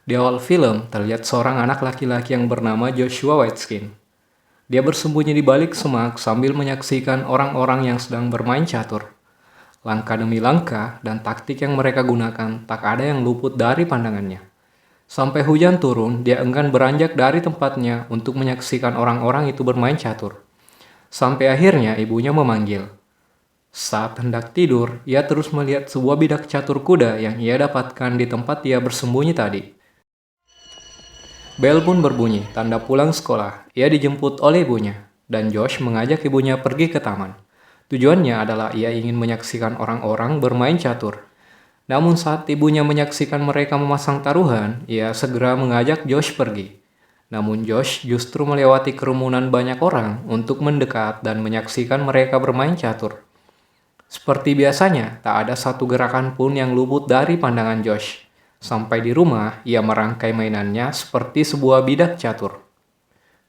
Di awal film, terlihat seorang anak laki-laki yang bernama Joshua Waitzkin. Dia bersembunyi di balik semak sambil menyaksikan orang-orang yang sedang bermain catur. Langkah demi langkah dan taktik yang mereka gunakan tak ada yang luput dari pandangannya. Sampai hujan turun, dia enggan beranjak dari tempatnya untuk menyaksikan orang-orang itu bermain catur. Sampai akhirnya ibunya memanggil. Saat hendak tidur, ia terus melihat sebuah bidak catur kuda yang ia dapatkan di tempat dia bersembunyi tadi. Bel pun berbunyi, tanda pulang sekolah. Ia dijemput oleh ibunya, dan Josh mengajak ibunya pergi ke taman. Tujuannya adalah ia ingin menyaksikan orang-orang bermain catur. Namun saat ibunya menyaksikan mereka memasang taruhan, ia segera mengajak Josh pergi. Namun Josh justru melewati kerumunan banyak orang untuk mendekat dan menyaksikan mereka bermain catur. Seperti biasanya, tak ada satu gerakan pun yang luput dari pandangan Josh. Sampai di rumah, ia merangkai mainannya seperti sebuah bidak catur.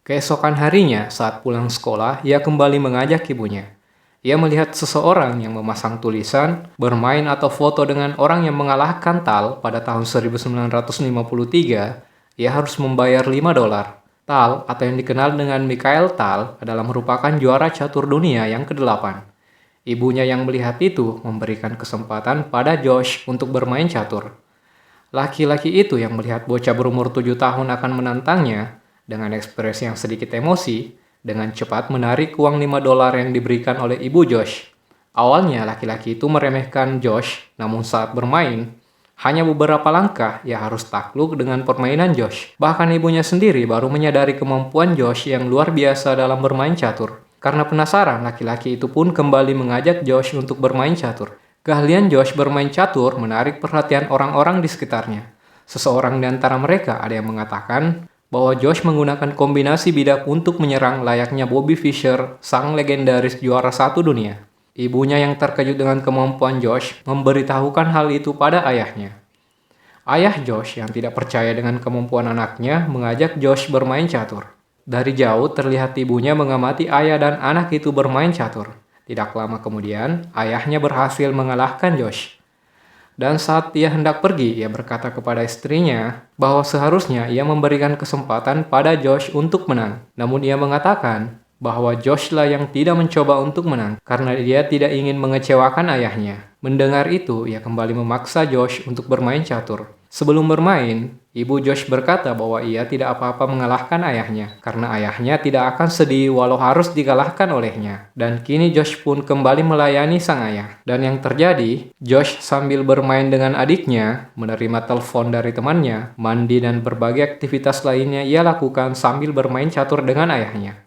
Keesokan harinya, saat pulang sekolah, ia kembali mengajak ibunya. Ia melihat seseorang yang memasang tulisan, bermain atau foto dengan orang yang mengalahkan Tal pada tahun 1953, ia harus membayar $5. Tal, atau yang dikenal dengan Mikhail Tal, adalah merupakan juara catur dunia yang ke-8. Ibunya yang melihat itu memberikan kesempatan pada Josh untuk bermain catur. Laki-laki itu yang melihat bocah berumur 7 tahun akan menantangnya, dengan ekspresi yang sedikit emosi, dengan cepat menarik uang $5 yang diberikan oleh ibu Josh. Awalnya laki-laki itu meremehkan Josh, namun saat bermain, hanya beberapa langkah ia harus takluk dengan permainan Josh. Bahkan ibunya sendiri baru menyadari kemampuan Josh yang luar biasa dalam bermain catur. Karena penasaran, laki-laki itu pun kembali mengajak Josh untuk bermain catur. Keahlian Josh bermain catur menarik perhatian orang-orang di sekitarnya. Seseorang di antara mereka ada yang mengatakan bahwa Josh menggunakan kombinasi bidak untuk menyerang layaknya Bobby Fischer, sang legendaris juara 1 dunia. Ibunya yang terkejut dengan kemampuan Josh memberitahukan hal itu pada ayahnya. Ayah Josh yang tidak percaya dengan kemampuan anaknya mengajak Josh bermain catur. Dari jauh terlihat ibunya mengamati ayah dan anak itu bermain catur. Tidak lama kemudian, ayahnya berhasil mengalahkan Josh. Dan saat ia hendak pergi, ia berkata kepada istrinya bahwa seharusnya ia memberikan kesempatan pada Josh untuk menang. Namun ia mengatakan bahwa Josh lah yang tidak mencoba untuk menang karena dia tidak ingin mengecewakan ayahnya. Mendengar itu, ia kembali memaksa Josh untuk bermain catur. Sebelum bermain, ibu Josh berkata bahwa ia tidak apa-apa mengalahkan ayahnya karena ayahnya tidak akan sedih walau harus dikalahkan olehnya. Dan kini Josh pun kembali melayani sang ayah. Dan yang terjadi, Josh sambil bermain dengan adiknya, menerima telepon dari temannya, mandi dan berbagai aktivitas lainnya ia lakukan sambil bermain catur dengan ayahnya.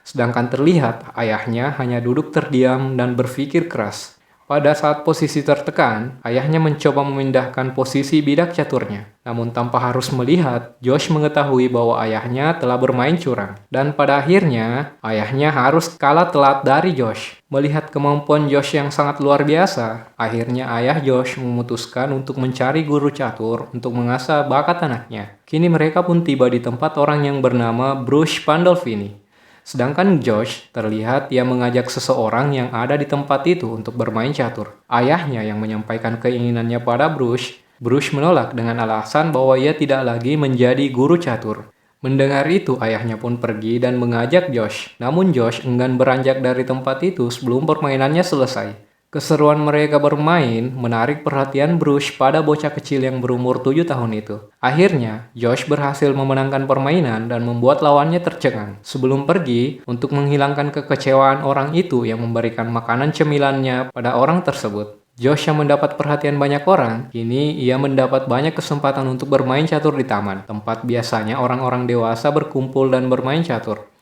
Sedangkan terlihat ayahnya hanya duduk terdiam dan berpikir keras. Pada saat posisi tertekan, ayahnya mencoba memindahkan posisi bidak caturnya. Namun tanpa harus melihat, Josh mengetahui bahwa ayahnya telah bermain curang. Dan pada akhirnya, ayahnya harus kalah telak dari Josh. Melihat kemampuan Josh yang sangat luar biasa, akhirnya ayah Josh memutuskan untuk mencari guru catur untuk mengasah bakat anaknya. Kini mereka pun tiba di tempat orang yang bernama Bruce Pandolfini. Sedangkan Josh terlihat ia mengajak seseorang yang ada di tempat itu untuk bermain catur. Ayahnya yang menyampaikan keinginannya pada Bruce. Bruce menolak dengan alasan bahwa ia tidak lagi menjadi guru catur. Mendengar itu, ayahnya pun pergi dan mengajak Josh. Namun Josh enggan beranjak dari tempat itu sebelum permainannya selesai. Keseruan mereka bermain menarik perhatian Bruce pada bocah kecil yang berumur 7 tahun itu. Akhirnya, Josh berhasil memenangkan permainan dan membuat lawannya tercengang. Sebelum pergi, untuk menghilangkan kekecewaan orang itu yang memberikan makanan cemilannya pada orang tersebut. Josh yang mendapat perhatian banyak orang, kini ia mendapat banyak kesempatan untuk bermain catur di taman, tempat biasanya orang-orang dewasa berkumpul dan bermain catur.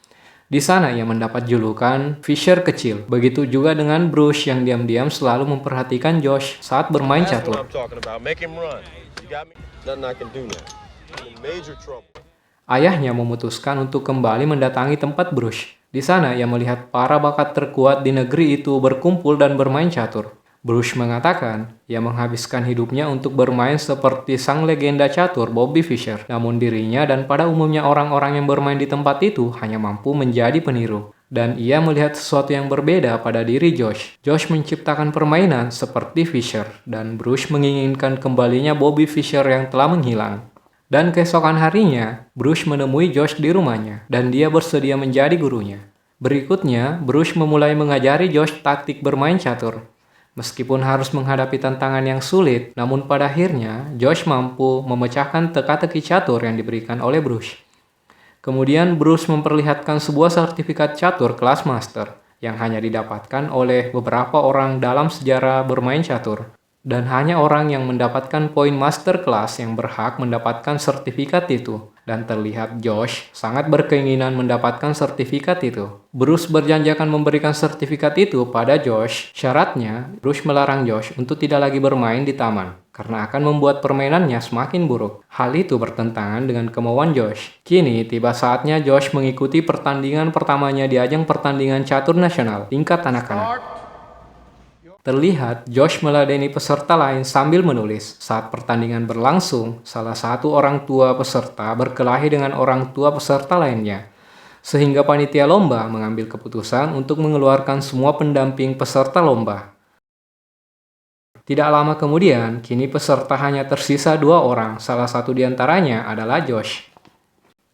Di sana ia mendapat julukan Fisher kecil. Begitu juga dengan Bruce yang diam-diam selalu memperhatikan Josh saat bermain catur. Ayahnya memutuskan untuk kembali mendatangi tempat Bruce. Di sana ia melihat para bakat terkuat di negeri itu berkumpul dan bermain catur. Bruce mengatakan ia menghabiskan hidupnya untuk bermain seperti sang legenda catur Bobby Fischer. Namun dirinya dan pada umumnya orang-orang yang bermain di tempat itu hanya mampu menjadi peniru. Dan ia melihat sesuatu yang berbeda pada diri Josh. Josh menciptakan permainan seperti Fischer dan Bruce menginginkan kembalinya Bobby Fischer yang telah menghilang. Dan keesokan harinya, Bruce menemui Josh di rumahnya, dan dia bersedia menjadi gurunya. Berikutnya, Bruce memulai mengajari Josh taktik bermain catur. Meskipun harus menghadapi tantangan yang sulit, namun pada akhirnya, Josh mampu memecahkan teka-teki catur yang diberikan oleh Bruce. Kemudian, Bruce memperlihatkan sebuah sertifikat catur kelas master, yang hanya didapatkan oleh beberapa orang dalam sejarah bermain catur. Dan hanya orang yang mendapatkan poin master kelas yang berhak mendapatkan sertifikat itu. Dan terlihat Josh sangat berkeinginan mendapatkan sertifikat itu. Bruce berjanji akan memberikan sertifikat itu pada Josh. Syaratnya, Bruce melarang Josh untuk tidak lagi bermain di taman, karena akan membuat permainannya semakin buruk. Hal itu bertentangan dengan kemauan Josh. Kini, tiba saatnya Josh mengikuti pertandingan pertamanya di ajang pertandingan catur nasional tingkat anak-anak. Terlihat Josh meladeni peserta lain sambil menulis. Saat pertandingan berlangsung, salah satu orang tua peserta berkelahi dengan orang tua peserta lainnya. Sehingga panitia lomba mengambil keputusan untuk mengeluarkan semua pendamping peserta lomba. Tidak lama kemudian, kini peserta hanya tersisa 2 orang, salah satu di antaranya adalah Josh.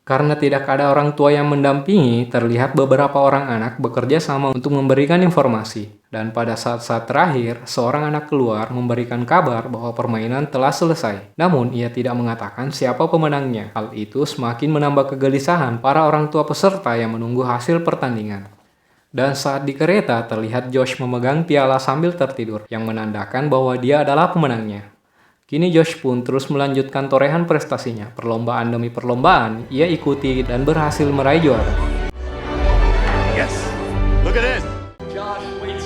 Karena tidak ada orang tua yang mendampingi, terlihat beberapa orang anak bekerja sama untuk memberikan informasi. Dan pada saat-saat terakhir, seorang anak keluar memberikan kabar bahwa permainan telah selesai. Namun, ia tidak mengatakan siapa pemenangnya. Hal itu semakin menambah kegelisahan para orang tua peserta yang menunggu hasil pertandingan. Dan saat di kereta, terlihat Josh memegang piala sambil tertidur, yang menandakan bahwa dia adalah pemenangnya. Kini Josh pun terus melanjutkan torehan prestasinya. Perlombaan demi perlombaan, ia ikuti dan berhasil meraih juara. Yes. Look at this. Josh, wait.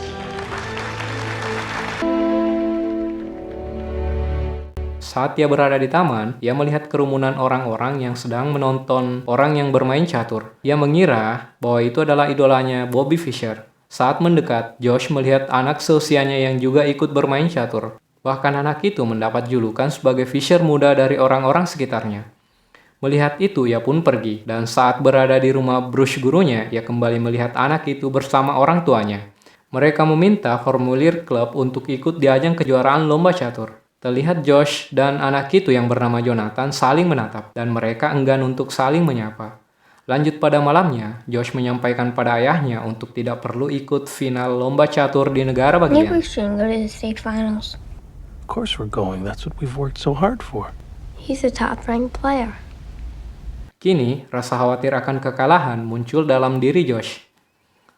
Saat ia berada di taman, ia melihat kerumunan orang-orang yang sedang menonton orang yang bermain catur. Ia mengira bahwa itu adalah idolanya Bobby Fischer. Saat mendekat, Josh melihat anak seusianya yang juga ikut bermain catur. Bahkan anak itu mendapat julukan sebagai Fischer muda dari orang-orang sekitarnya. Melihat itu, ia pun pergi. Dan saat berada di rumah Bruce gurunya, ia kembali melihat anak itu bersama orang tuanya. Mereka meminta formulir klub untuk ikut di ajang kejuaraan lomba catur. Terlihat Josh dan anak itu yang bernama Jonathan saling menatap, dan mereka enggan untuk saling menyapa. Lanjut pada malamnya, Josh menyampaikan pada ayahnya untuk tidak perlu ikut final lomba catur di negara Maybe bagian. we shouldn't go to the state finals. Of course we're going. That's what we've worked so hard for. He's a top-ranked player. Kini, rasa khawatir akan kekalahan muncul dalam diri Josh.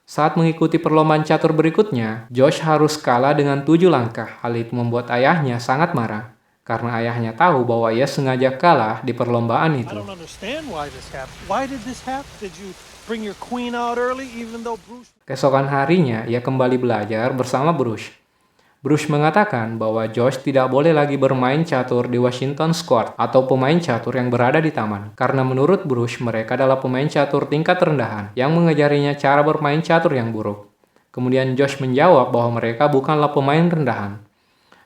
Saat mengikuti perlombaan catur berikutnya, Josh harus kalah dengan 7 langkah. Hal itu membuat ayahnya sangat marah, karena ayahnya tahu bahwa ia sengaja kalah di perlombaan I itu. don't understand why this happened. Why did this happen? Did you bring your queen out early even though Bruce... Keesokan harinya, ia kembali belajar bersama Bruce. Bruce mengatakan bahwa Josh tidak boleh lagi bermain catur di Washington Square atau pemain catur yang berada di taman. Karena menurut Bruce, mereka adalah pemain catur tingkat rendahan yang mengajarinya cara bermain catur yang buruk. Kemudian Josh menjawab bahwa mereka bukanlah pemain rendahan.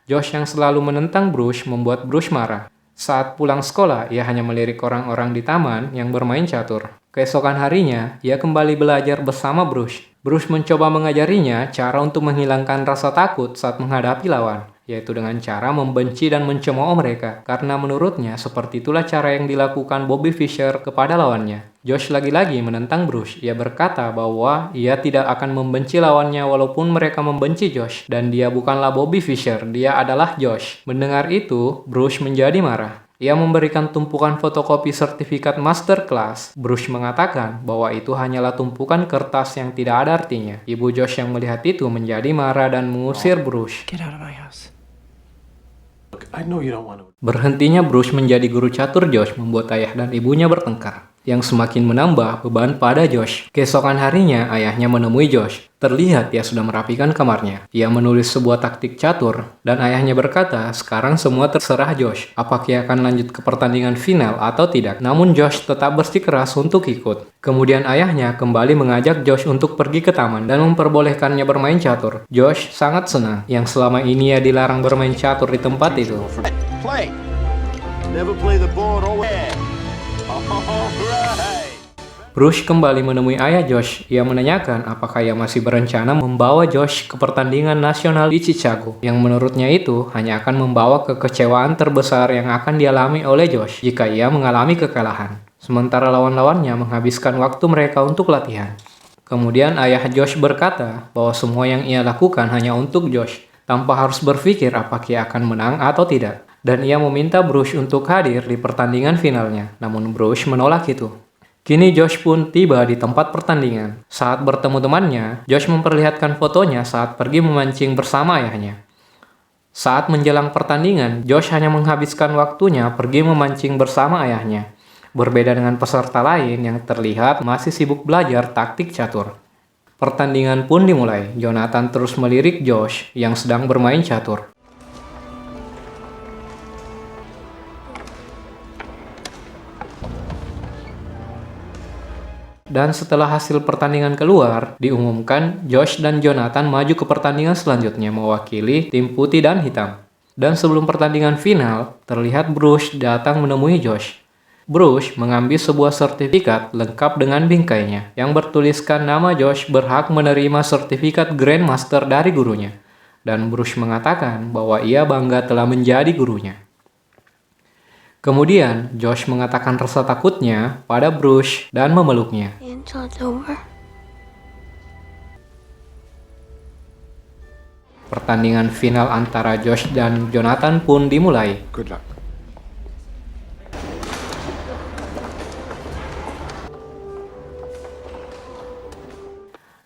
Josh yang selalu menentang Bruce membuat Bruce marah. Saat pulang sekolah, ia hanya melirik orang-orang di taman yang bermain catur. Keesokan harinya, ia kembali belajar bersama Bruce. Bruce mencoba mengajarinya cara untuk menghilangkan rasa takut saat menghadapi lawan, yaitu dengan cara membenci dan mencemooh mereka, karena menurutnya seperti itulah cara yang dilakukan Bobby Fischer kepada lawannya. Josh lagi-lagi menentang Bruce. Ia berkata bahwa ia tidak akan membenci lawannya walaupun mereka membenci Josh, dan dia bukanlah Bobby Fischer, dia adalah Josh. Mendengar itu, Bruce menjadi marah. Ia memberikan tumpukan fotokopi sertifikat master class. Bruce mengatakan bahwa itu hanyalah tumpukan kertas yang tidak ada artinya. Ibu Josh yang melihat itu menjadi marah dan mengusir Bruce. Get out of my house. Look, I know you don't want to. Berhentinya Bruce menjadi guru catur Josh membuat ayah dan ibunya bertengkar, yang semakin menambah beban pada Josh. Keesokan harinya, ayahnya menemui Josh. Terlihat ia sudah merapikan kamarnya. Ia menulis sebuah taktik catur, dan ayahnya berkata, sekarang semua terserah Josh. Apakah ia akan lanjut ke pertandingan final atau tidak? Namun Josh tetap bersikeras untuk ikut. Kemudian ayahnya kembali mengajak Josh untuk pergi ke taman dan memperbolehkannya bermain catur. Josh sangat senang, yang selama ini ia dilarang bermain catur di tempat itu. Play. Never play the board always. All right. Bruce kembali menemui ayah Josh. Ia menanyakan apakah ia masih berencana membawa Josh ke pertandingan nasional di Chicago, yang menurutnya itu hanya akan membawa kekecewaan terbesar yang akan dialami oleh Josh jika ia mengalami kekalahan. Sementara lawan-lawannya menghabiskan waktu mereka untuk latihan. Kemudian ayah Josh berkata bahwa semua yang ia lakukan hanya untuk Josh, tanpa harus berpikir apakah ia akan menang atau tidak. Dan ia meminta Bruce untuk hadir di pertandingan finalnya, namun Bruce menolak itu. Kini Josh pun tiba di tempat pertandingan. Saat bertemu temannya, Josh memperlihatkan fotonya saat pergi memancing bersama ayahnya. Saat menjelang pertandingan, Josh hanya menghabiskan waktunya pergi memancing bersama ayahnya. Berbeda dengan peserta lain yang terlihat masih sibuk belajar taktik catur. Pertandingan pun dimulai. Jonathan terus melirik Josh yang sedang bermain catur. Dan setelah hasil pertandingan keluar, diumumkan Josh dan Jonathan maju ke pertandingan selanjutnya mewakili tim putih dan hitam. Dan sebelum pertandingan final, terlihat Bruce datang menemui Josh. Bruce mengambil sebuah sertifikat lengkap dengan bingkainya yang bertuliskan nama Josh berhak menerima sertifikat Grandmaster dari gurunya. Dan Bruce mengatakan bahwa ia bangga telah menjadi gurunya. Kemudian, Josh mengatakan rasa takutnya pada Bruce dan memeluknya. Until it's over. Pertandingan final antara Josh dan Jonathan pun dimulai. Good luck.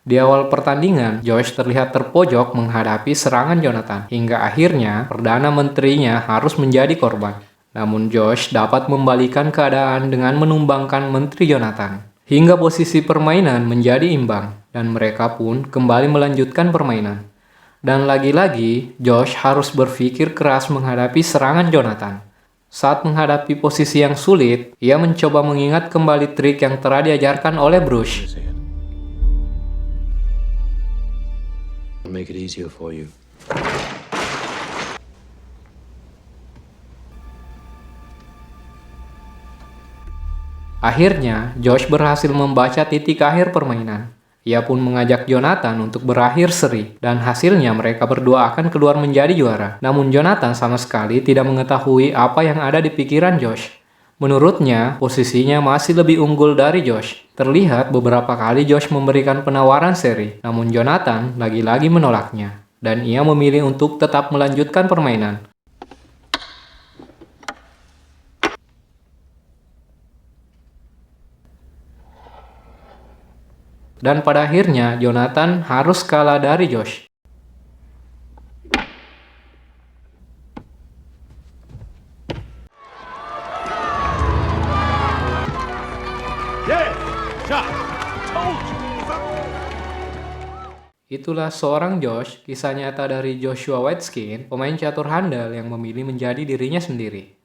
Di awal pertandingan, Josh terlihat terpojok menghadapi serangan Jonathan, hingga akhirnya Perdana Menterinya harus menjadi korban. Namun Josh dapat membalikan keadaan dengan menumbangkan Menteri Jonathan, hingga posisi permainan menjadi imbang, dan mereka pun kembali melanjutkan permainan. Dan lagi-lagi, Josh harus berpikir keras menghadapi serangan Jonathan. Saat menghadapi posisi yang sulit, ia mencoba mengingat kembali trik yang telah diajarkan oleh Bruce. I'll make it easier for you. Akhirnya, Josh berhasil membaca titik akhir permainan. Ia pun mengajak Jonathan untuk berakhir seri, dan hasilnya mereka berdua akan keluar menjadi juara. Namun Jonathan sama sekali tidak mengetahui apa yang ada di pikiran Josh. Menurutnya, posisinya masih lebih unggul dari Josh. Terlihat beberapa kali Josh memberikan penawaran seri, namun Jonathan lagi-lagi menolaknya, dan ia memilih untuk tetap melanjutkan permainan. Dan pada akhirnya, Jonathan harus kalah dari Josh. Yeah! Shot! Told you! Itulah seorang Josh, kisah nyata dari Joshua Waitzkin, pemain catur handal yang memilih menjadi dirinya sendiri.